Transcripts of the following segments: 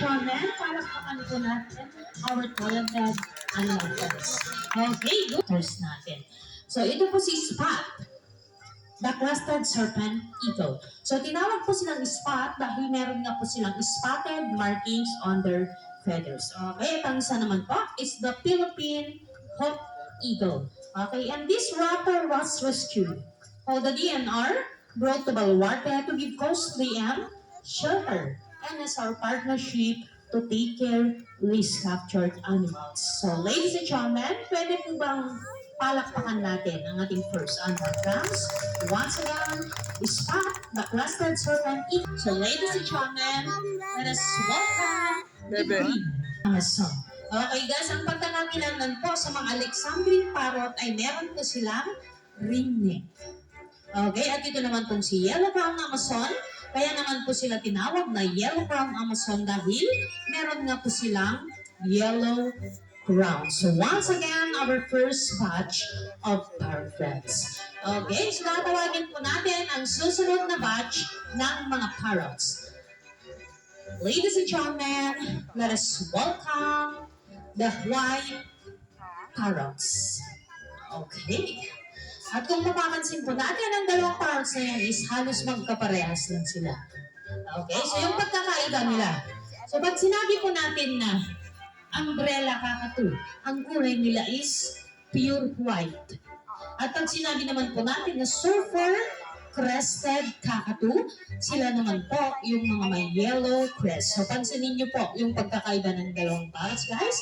Shonen, palakpakan po natin our talented animal friends. Okay, good. First natin. So, ito po si Spot, the crested serpent eagle. So, tinawag po silang spot dahil meron nga po silang spotted markings on their feathers. Okay, at ang isa naman po is the Philippine hawk eagle. Okay, and this raptor was rescued. So, the DNR brought to Baluarte to give costly and shelter. And as our partnership to take care these captured animals. So, ladies and gentlemen, pwede po bang palakpakan natin ang ating first animal friends? Once again, Spot, the crested serpent eagle. So, ladies and gentlemen, let us welcome the green Amazon. Okay guys, ang pagkakakilanlan po sa mga Alexandrine parrot ay meron po silang ringneck. Okay, at ito naman pong si Yellow Crown Amazon. Kaya naman po sila tinawag na Yellow Crown Amazon dahil meron nga po silang yellow crown. So once again, our first batch of parrot friends. Okay, so tatawagin po natin ang susunod na batch ng mga parrots. Ladies and gentlemen, let us welcome the white parrots. Okay. At kung mapapansin po natin, ang dalawang parrots na yan is halos magkaparehas lang sila. Okay, so yung pagkakaiba nila. So pag sinabi po natin na umbrella kakatu, ang kulay nila is pure white. At pag sinabi naman po natin na surfer crested kakatu, sila naman po yung mga may yellow crest. So pansinin niyo po yung pagkakaiba ng dalawang parrots guys,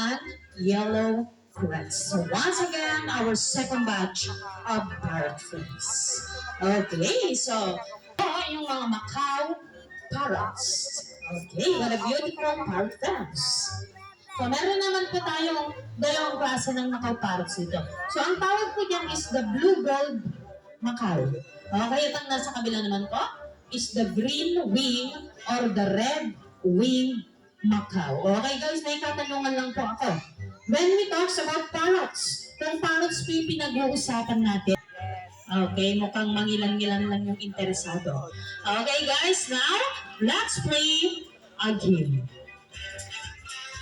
and yellow crest. So once again, our second batch of parrot friends. Okay, so yung mga Macau parrots. Okay, what a beautiful parrot friends. So meron naman po tayong dalawang klase ng Macau parrots dito. So ang tawag po dyan is the blue gold Macau. Okay, at ang nasa kabila naman po is the green wing or the red wing Macau. Okay guys, may katanungan lang po ako. When we talk about parrots, kung parrots po yung pinag-uusapan natin. Okay, mukhang mangilan-ngilan lang yung interesado. Okay guys, now, let's play a game.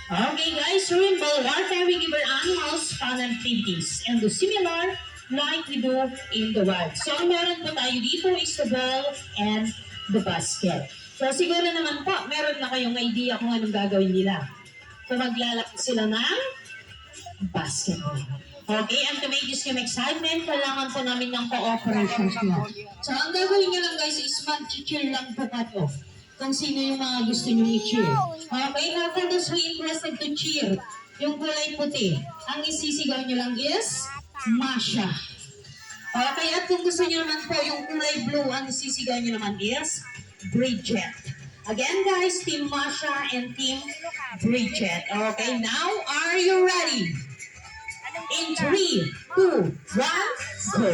Okay guys, so in Baluarte, we give our animals fun activities and do similar like we do in the wild. So ang meron po tayo dito is the ball and the basket. So siguro naman po, meron na kayong idea kung anong gagawin nila. So maglalaki sila ng basketball. Okay, and to make this game excitement, kailangan po namin ng cooperations nyo. So ang gagawin nyo lang guys is mag-cheer lang po kayo kung sino yung mga gusto nyo i-cheer. Okay, now for those who interested to cheer, yung kulay puti, ang isisigaw nyo lang is Masha. Okay, at kung gusto nyo naman po yung kulay blue, ang isisigaw nyo naman is Bridget. Again guys, Team Masha and Team Bridget. Okay, now are you ready? In 3, 2, 1, go!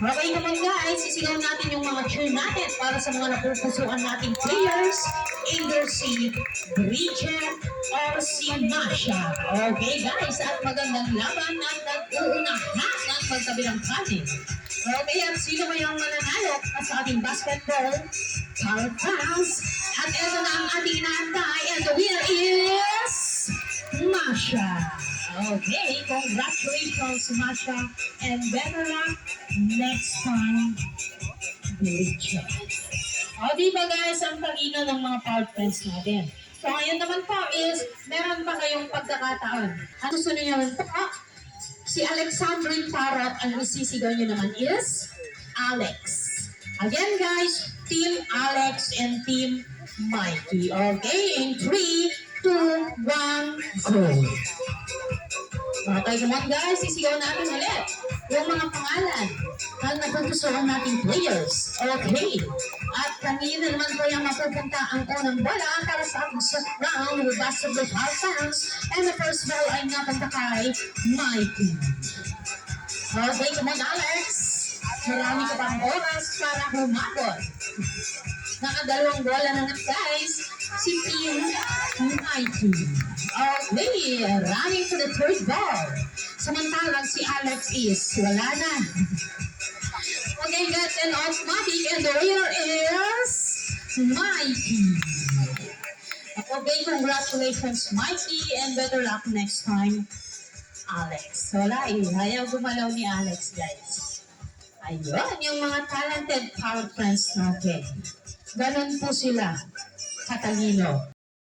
Okay naman guys, sisigaw natin yung mga cheer natin para sa mga napupusuan nating players, either si Bridget or si Masha. Okay guys, at magandang laban at nag-uunahan ng magkabilang panin. Okay, at sino ba yung mananalo sa ating basketball parrot fans? At ito na ang ating inaantay, and the winner is Masha. Okay, congratulations Masha, and better luck next time, Bridget. O diba guys, ang talino ng mga parrot friends natin. So ngayon naman po is, meron pa kayong pagkakataon. Ang gusto niyo naman po, si Alexandrine parrot, ang isisigaw niyo naman is Alex. Again guys, Team Alex and Team Mikey. Okay, in 3, 2, 1, go! Okay, come on guys, sisigaw natin ulit yung mga pangalan ng napupusuan nating players. Okay, at kanina naman po yung mapupunta ang unang bola para sa ating second round with basketball fans, and the first ball ay napunta kay Mikey. Okay, come on Alex, marami ka pang oras para humabot. Nakadalawang bola na guys, si Team Mikey. Okay, running to the third ball. Samantalang si Alex is wala na. Okay, that's an automatic, and the winner is Mikey. Okay, congratulations, Mikey, and better luck next time, Alex. Wala eh, ayaw gumalaw ni Alex, guys. Ayun, yung mga talented power friends natin. Ganon po sila, katalino.